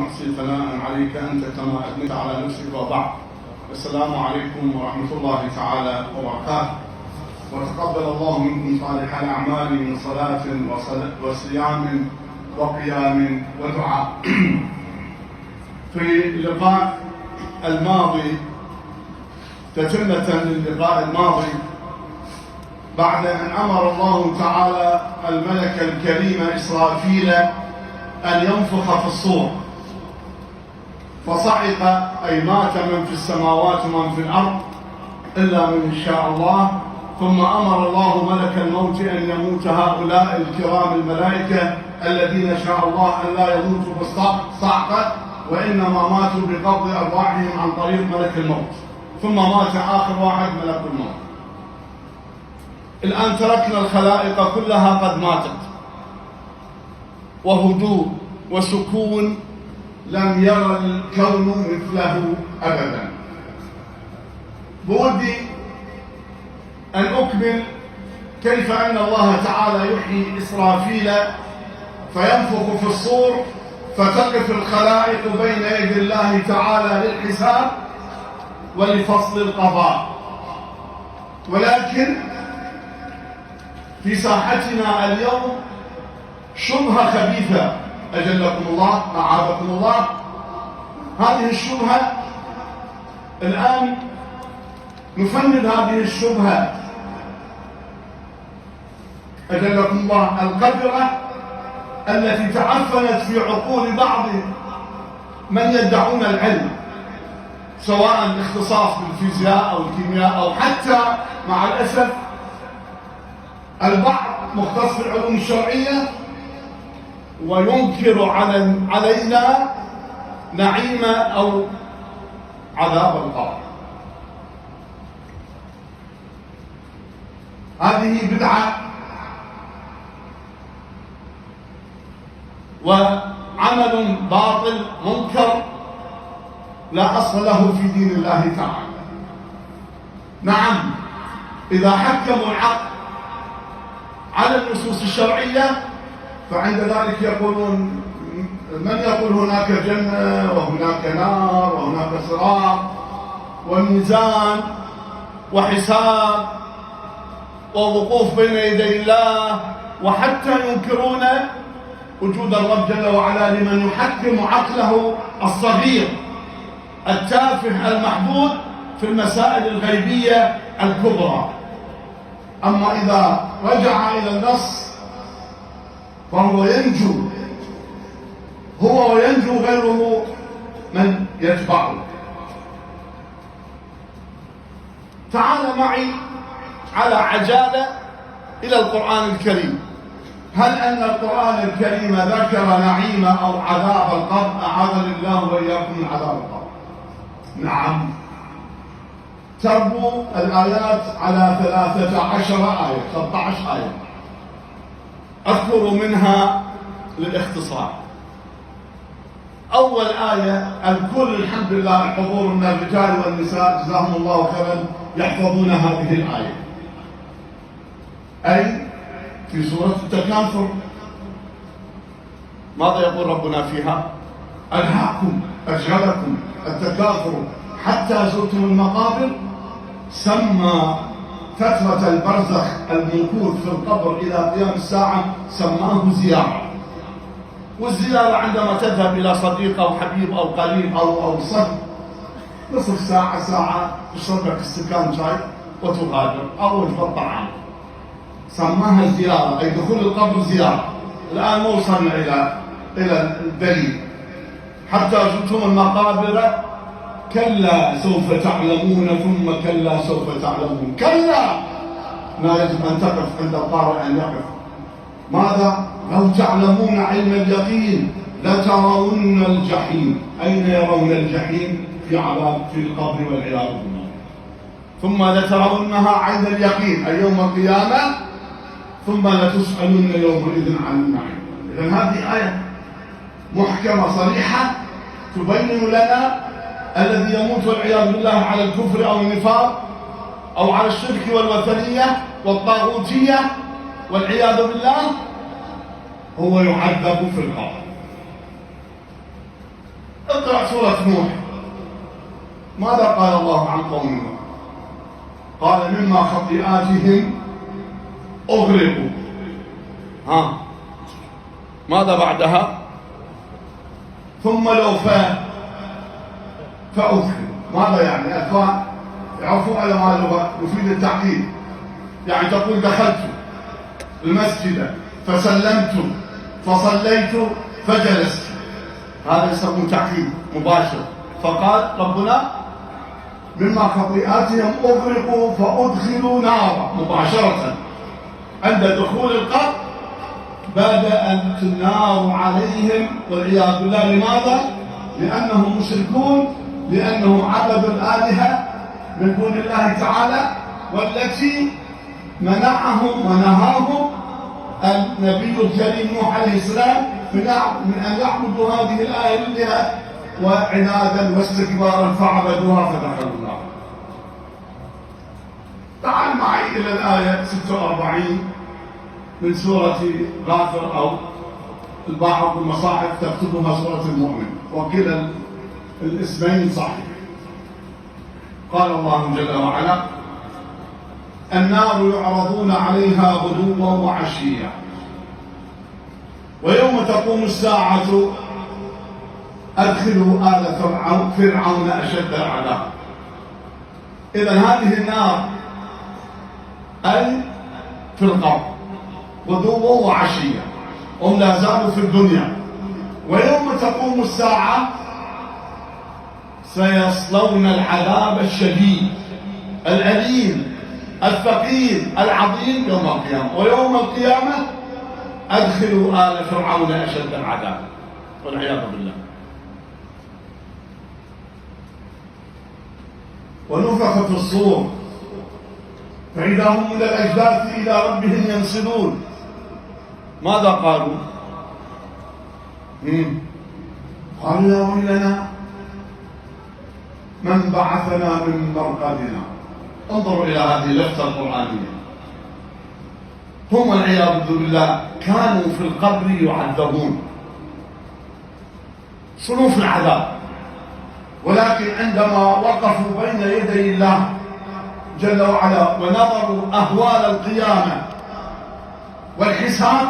نحصي ثناء عليك أنت كما أثنيت على نفسك. وبعد، السلام عليكم ورحمة الله تعالى وبركاته. وتقبل الله منكم صالح الأعمال من صلاة وصيام وقيام ودعاء. في اللقاء الماضي، تتمة للقاء الماضي، بعد أن أمر الله تعالى الملك الكريم إسرافيل أن ينفخ في الصور، فصعق أي مات من في السماوات ومن في الأرض إلا من شاء الله. ثم أمر الله ملك الموت أن يموت هؤلاء الكرام الملائكة الذين شاء الله أن لا يموتوا بالصعقة، وإنما ماتوا بقبض أرواحهم عن طريق ملك الموت. ثم مات آخر واحد ملك الموت. الآن تركنا الخلائق كلها قد ماتت، وهدوء وسكون لم يرى الكون مثله أبدا. بودي أن أكمل كيف أن الله تعالى يحيي إسرافيل فينفخ في الصور، فتقف الخلائق بين يدي الله تعالى للحساب ولفصل القضاء. ولكن في ساحتنا اليوم شبهة خبيثة، أجلكم الله أعاذكم الله. هذه الشبهة الآن نفند هذه الشبهة، أجلكم الله، القذرة التي تعفنت في عقول بعض من يدعون العلم، سواء الاختصاص بالفيزياء أو الكيمياء، أو حتى مع الأسف البعض مختص في العلوم الشرعية وينكر علينا نعيم أو عذاب القبر. هذه بدعة وعمل باطل منكر لا أصل له في دين الله تعالى. نعم، إذا حكموا العقل على النصوص الشرعية فعند ذلك يقولون، من يقول هناك جنة وهناك نار وهناك صراط وميزان وحساب ووقوف بين يدي الله، وحتى ينكرون وجود الرب جل وعلا لمن يحكم عقله الصغير التافه المحدود في المسائل الغيبية الكبرى. أما إذا رجع إلى النص فهو ينجو هو وينجو غيره من يتبعه. تعال معي على عجالة إلى القرآن الكريم. هل أن القرآن الكريم ذكر نعيم أو عذاب القبر؟ أعاذنا الله وإياكم من عذاب القبر. نعم، تربو الآيات على 13 آية، 13 آية، أذكر منها للاختصار. أول آية الكل الحمد لله الحضور من الرجال والنساء جزاهم الله خيرا يحفظون هذه الآية، أي في سورة التكاثر. ماذا يقول ربنا فيها؟ ألهاكم أشغلكم التكاثر حتى زرتم المقابر. سمى فترة البرزخ الممكوث في القبر إلى قيام الساعة سماه زيارة. والزيارة عندما تذهب إلى صديق أو حبيب أو قريب أو صديق، نصف ساعة ساعة تشرب لك استكان شاي وتغادر أو وجبة طعام، سماها زيارة، أي دخول القبر زيارة. الآن ما وصلنا إلى الدليل. حتى زرتم المقابر كلا سوف تعلمون ثم كلا سوف تعلمون. كلا ما يجب أن تقف عند القارئ أن يقف. ماذا؟ لو تعلمون علم اليقين لترون الجحيم. أين يرون الجحيم؟ في عذاب في القبر والعياذ بالله. ثم لترونها عين اليقين أي يوم القيامة، ثم لتسألن يومئذ عن النعيم. إذن هذه آية محكمة صريحة تبين لنا الذي يموت والعياذ بالله على الكفر أو النفاق أو على الشرك والوثنية والطاغوتية والعياذ بالله هو يعذب في القبر. اقرأ سورة نوح، ماذا قال الله عن قوم نوح؟ قال مما خطيئاتهم أغرقوا. ماذا بعدها؟ ثم لو فأدخلوا. ماذا يعني؟ الفاء يعرفوا على ما لغة يفيد التعقيد، يعني تقول دخلت المسجد فسلمت فصليت فجلست، هذا يسمونه تعقيد مباشر. فقال ربنا مما خطيئاتهم أغرقوا فأدخلوا نارا مباشرة. عند دخول القبر بدأت النار عليهم والعياذ بالله. لماذا؟ لأنهم مشركون، لأنهم عبدوا الآلهة من دون الله تعالى، والتي منعهم ونهاهم النبي الكريم نوح عليه السلام من أن يعبدوا هذه الآلهة، وعنادا واستكبارا فعبدوها فدخلوا النار. تعال معي إلى الآية 46 من سورة غافر، أو البعض المصاحف تكتبها سورة المؤمن، وكلا الاسمين صحيح. قال الله جل وعلا: النار يعرضون عليها غدوا وعشيا ويوم تقوم الساعة أدخلوا آل فرعون أشد العذاب. إذن هذه النار أي في القبر غدوا وعشيا، هم لا زالوا في الدنيا. ويوم تقوم الساعة سيصلون العذاب الشديد الأليم الثقيل العظيم يوم القيامة. ويوم القيامة أدخلوا آل فرعون أشد العذاب والعياذ بالله. ونفخ في الصور فإذا هم من الأجداث إلى ربهم ينسلون. ماذا قالوا؟ قالوا يا ويلنا من بعثنا من مرقدنا. انظروا إلى هذه اللفتة القرآنية. هم والعياذ بالله كانوا في القبر يعذبون صنوف العذاب، ولكن عندما وقفوا بين يدي الله جل وعلا ونظروا أهوال القيامة والحساب،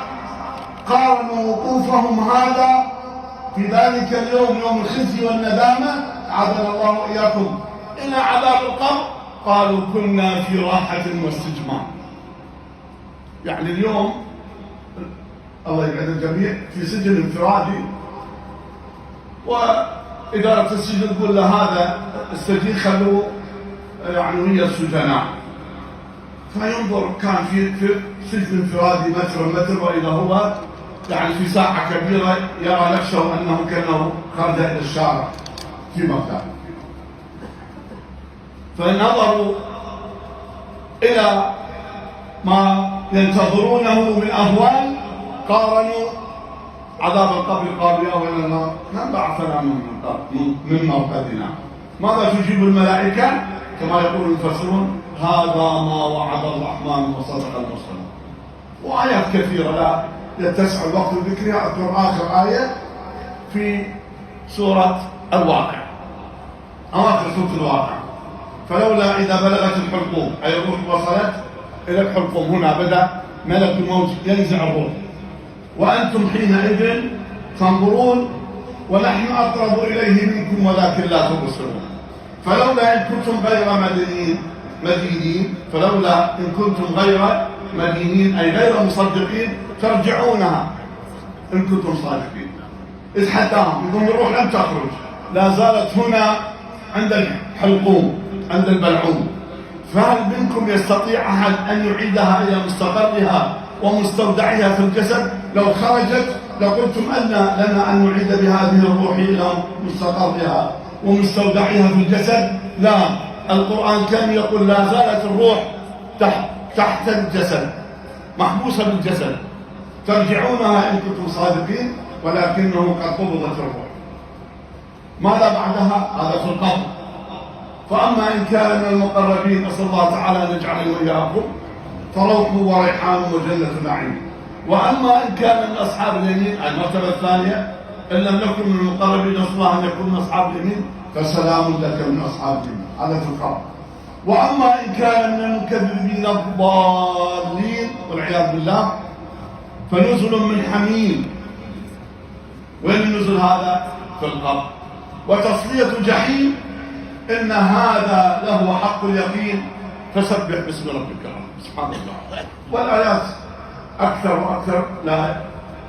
قارنوا وقوفهم هذا في ذلك اليوم يوم الخزي والندامة، عاذنا الله وإياكم، إلى عذاب القبر، قالوا كنا في راحة واستجمام. يعني اليوم الله يبعد الجميع في سجن انفرادي، وإدارة السجن تقول له هذا السجين خلوه يعني ويا السجناء، فينظر كان في سجن انفرادي متر، وإذا هو يعني في ساعة كبيرة يرى نفسه أنه كأنه خرج إلى الشارع في بغداد. فنظروا إلى ما ينتظرونه من أهوال، قارنوا عذاب القبر، قالوا يا ويلنا من بعثنا من مرقدنا. ماذا تجيب الملائكة؟ كما يقول المفسرون: هذا ما وعد الرحمن وصدق المرسلون. وآيات كثيرة لا يتسع الوقت لذكرها. أذكر آخر آية في سورة الواقع، أواخر سورة الواقع: فلولا إذا بلغت الحلقوم، أي الروح وصلت إلى الحلقوم. هنا بدأ ملك الموت ينزع الروح، وأنتم حينئذ تنظرون ونحن أقرب إليه منكم ولكن لا تبصرون. فلولا إن كنتم غير مدينين، فلولا إن كنتم غير مدينين أي غير مصدقين ترجعونها إن كنتم صادقين. إذ حتاهم يقول الروح لم تخرج، لا زالت هنا عند الحلقوم عند البلعوم. فهل منكم يستطيع أحد أن يعيدها إلى مستقرها ومستودعها في الجسد؟ لو خرجت لقلتم أن لنا أن نعيد بهذه الروح إلى مستقرها ومستودعها في الجسد. لا، القرآن كان يقول لا زالت الروح تحت الجسد محبوسة بالجسد، ترجعونها إن كنتم صادقين، ولكنه قد قبضت الروح. ماذا بعدها؟ هذا في القبر. فأما إن كان من المقربين، أسأل الله تعالى أن يجعلني وإياكم، فروح وريحان وجنة نعيم. وأما إن كان من أصحاب اليمين، المرتبة الثانية، إن لم نكن من المقربين نسأل الله أن يكون من أصحاب اليمين فسلام لك من أصحاب اليمين. هذا في القبر. وأما إن كان من المكذبين الضالين والعياذ بالله فنزل من حميم. وين النزل هذا؟ في القبر. وتصلية جحيم إن هذا له حق اليقين فسبح باسم ربك العظيم. سبحان الله. والآيات أكثر وأكثر، لا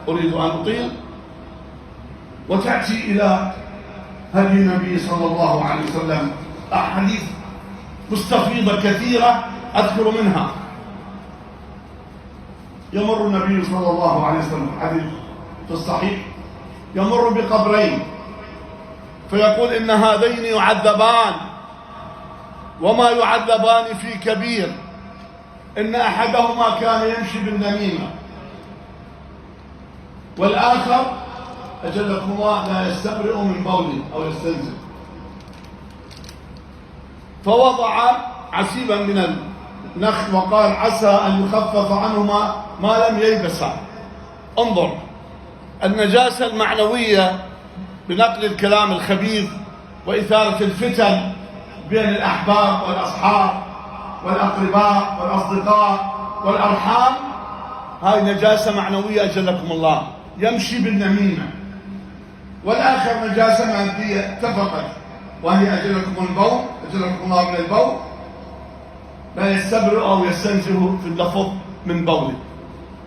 أريد أن أطيل. وتأتي إلى هدي النبي صلى الله عليه وسلم أحاديث مستفيضة كثيرة أذكر منها. يمر النبي صلى الله عليه وسلم حديث في الصحيح يمر بقبرين فيقول إن هذين يعذبان وما يعذبان في كبير، إن أحدهما كان يمشي بالنميمة والآخر أجلكم الله لا يستبرئ من بوله أو يستنزل، فوضع عسيبا من النخل وقال عسى أن يخفف عنهما ما لم ييبسا. انظر النجاسة المعنوية بنقل الكلام الخبيث وإثارة الفتن بين الأحباب والأصحاب والأقرباء والأصدقاء والأرحام، هاي نجاسة معنوية أجلكم الله، يمشي بالنميمة. والآخر نجاسة مادية اتفقت وهي أجلكم البول، أجلكم الله من البول، لا يستبرئ أو يستنزه في اللفظ من بوله.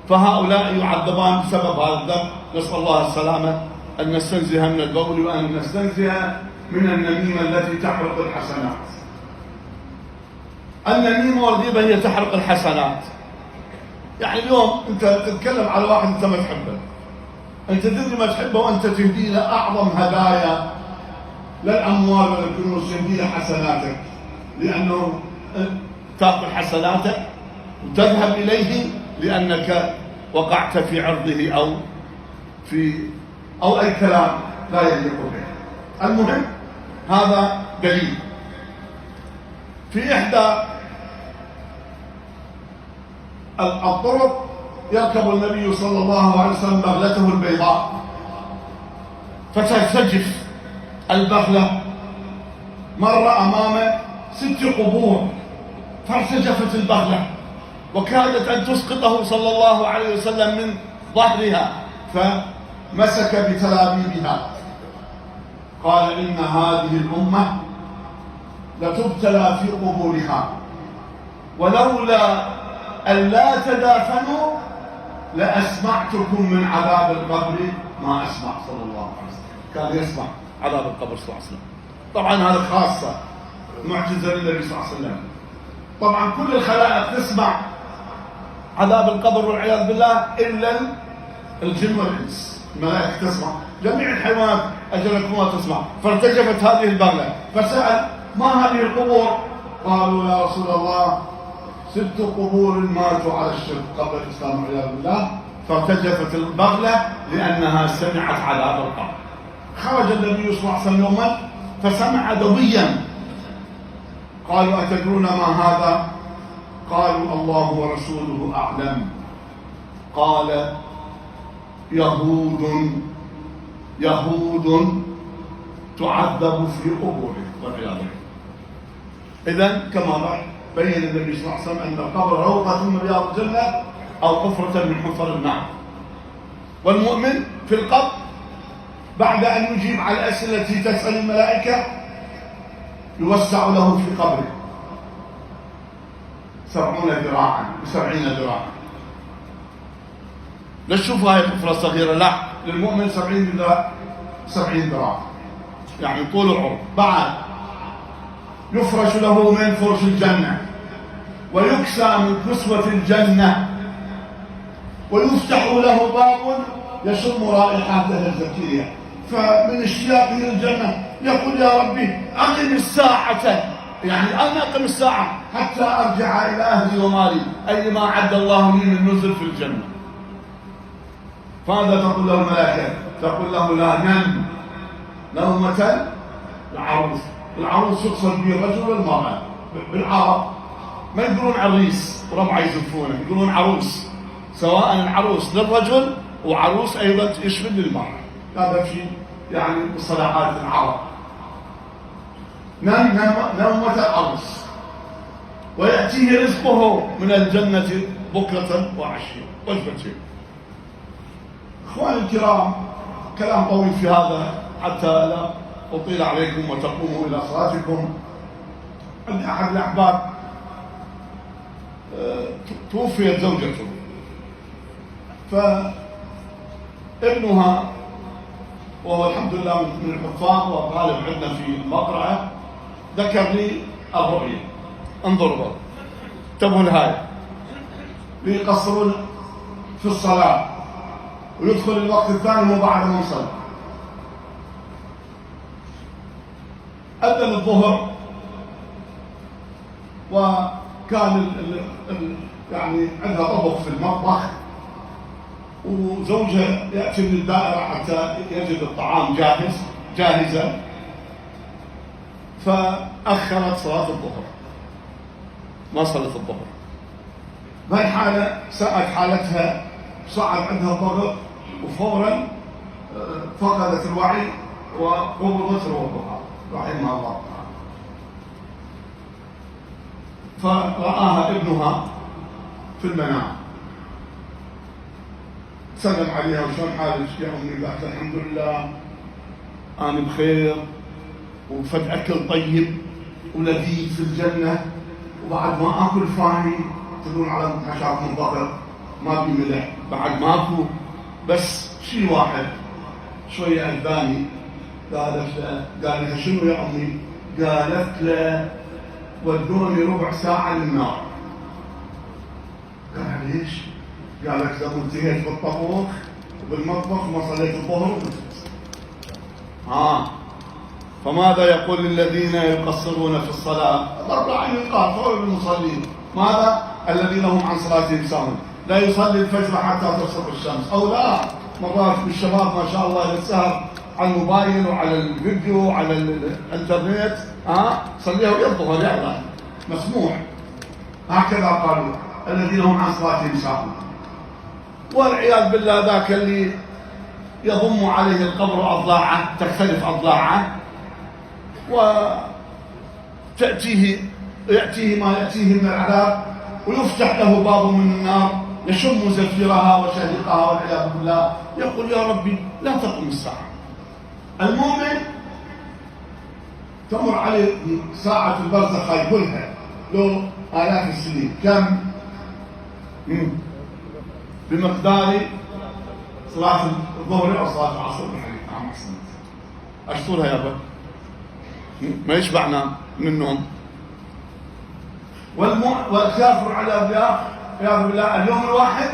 فهؤلاء يعذبان بسبب هذا الذنب. نسأل الله السلامة، أن نستنزه من البول وأن نستنزه من النميمة التي تحرق الحسنات. النميمة والغيبة هي تحرق الحسنات. يعني اليوم أنت تتكلم على واحد أنت ما تحبه، أنت تدري ما تحبه وأنت تهدي له أعظم هدايا للأموال والكنوز، تهدي له حسناتك، لأنه تأخذ حسناتك وتذهب إليه لأنك وقعت في عرضه أو أي كلام لا يليق به. المهم هذا دليل. في إحدى الطرق يركب النبي صلى الله عليه وسلم بغلته البيضاء فترتجف البغلة، مر أمامه 6 قبور فارتجفت البغلة وكادت أن تسقطه صلى الله عليه وسلم من ظهرها، فمسك بتلابيبها قال إن هذه الأمة لتبتلى في قبورها ولولا أن لا تدافنوا لأسمعتكم من عذاب القبر ما أسمع صلى الله عليه وسلم. كان يسمع عذاب القبر صلى الله عليه وسلم. طبعا هذا خاصة معجزة للنبي صلى الله عليه وسلم. طبعا كل الخلائق تسمع عذاب القبر والعياذ بالله إلا الجن والإنس. الملائكة تسمع، جميع الحيوانات أجلكم الله تسمع. فارتجفت هذه البغلة فسأل ما هذه القبور؟ قالوا يا رسول الله 6 قبور ماتوا على الشرك قبل الإسلام والعياذ بالله. فارتجفت البغلة لأنها سمعت عذاب القبر. خرج النبي صلى الله عليه وسلم يوما فسمع دويا، قالوا أتدرون ما هذا؟ قالوا الله ورسوله أعلم. قال يهود تعذب في قبوره والعياذ بالله. إذن كما بين النبي صلى الله عليه وسلم أن القبر روضة من رياض الجنة أو حفرة من حفر النار. والمؤمن في القبر بعد أن يجيب على الأسئلة التي تسأل الملائكة يوسع له في قبره 70 ذراعا ب70 ذراعا. لا تشوف هاي الحفرة الصغيرة، لا، للمؤمن 70 ذراع يعني طول العمر. بعد يفرش له من فرش الجنة ويكسى من كسوة الجنة ويفتح له باب يشم رائحته الزكية، فمن اشتياقه للجنة يقول يا ربي أقم الساعة، يعني أنا أقم الساعة حتى أرجع إلى أهلي ومالي، أي ما عد الله لي من نزل في الجنة. فهذا تقول له الملائكة، تقول له لا نم نومة العروس. العروس يقصد به الرجل والمرأة بالعرب، ما يقولون عريس وربع يزفونه، يقولون عروس، سواء العروس للرجل وعروس أيضا يشمل للمرأة. هذا في يعني مصطلحات العرب. نومة العروس، ويأتيه رزقه من الجنة بكرة وعشية، وجبتين. إخواني الكرام، كلام طويل في هذا حتى لا أطيل عليكم وتقوموا إلى صلاتكم. عند أحد الأحباب توفيت زوجته، فابنها وهو الحمد لله من الحفاظ وطالب عندنا في المقرعة ذكر لي الرؤية. انظروا انتبهوا لهاي، بيقصرون في الصلاة ويدخل الوقت الثاني هو بعد ما نصلي. أذن الظهر وكان يعني عندها طبخ في المطبخ، وزوجها يأتي من الدائرة حتى يجد الطعام جاهزة، فأخرت صلاة الظهر، ما صلت الظهر. بهالحالة ساءت حالتها، صعد عندها الضغط وفورا فقدت الوعي وقبضت روحها رحمها الله. فرآها ابنها في المنام، سلم عليها: وشلون حالك يا أمي؟ قالت: الحمد لله أنا بخير، وفد أكل طيب ولذيذ في الجنة، وبعد ما أكل فاني تدون على حشاكم الضغط ما بي ملح، بعد ماكو، بس شيء واحد شوية أذاني. قال لها: شنو يا أمي؟ قالت له: ودوني ربع ساعة للنار. قال: ليش؟ قالت: لو انتهيت بالطبخ وبالمطبخ ما صليت الظهر. فماذا يقول الذين يقصرون في الصلاة؟ ضرب العين قال فوق المصلين. ماذا؟ الذين هم عن صلاتهم ساهون، لا يصلي الفجر حتى تصفر الشمس، أو لا مرات الشباب ما شاء الله يسهر على الموبايل وعلى الفيديو وعلى الانترنت، صليها ويظهر يلا مسموح. هكذا قالوا الذين هم عن صلاتهم ساهون. والعياذ بالله ذاك اللي يضم عليه القبر أضلاعه، تختلف أضلاعه، يأتيه ما يأتيه من العذاب، ويفتح له باب من النار يشم زفيرها وشهيقها والعياذ بالله. يقول: يا ربي لا تقم الساعة. المؤمن تمر عليه ساعة البرزخ كلها له آلاف السنين. كم؟ بمقدار صلاة الظهر أو صلاة العصر بالحديث عن محسن. أشطرها يا أبا، ما يشبعنا من النوم. والكافر على عياذ بالله اليوم الواحد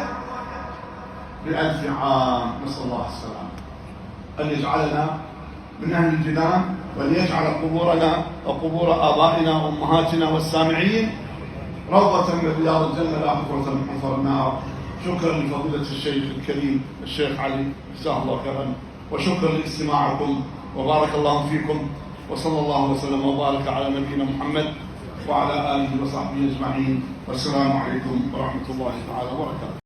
ب1000 عام. نسأل الله السلامة، أن يجعلنا من أهل الجنان، وأن يجعل قبورنا وقبور آبائنا وأمهاتنا والسامعين روضة من رياض الجنة لا حفرة من حفر النار. شكرا لفضيلة الشيخ الكريم الشيخ علي، جزاه الله خيرا، وشكرا لاستماعكم، وبارك الله فيكم، وصلى الله وسلم وبارك على نبينا محمد وعلى آله وصحبه أجمعين، والسلام عليكم ورحمة الله تعالى وبركاته.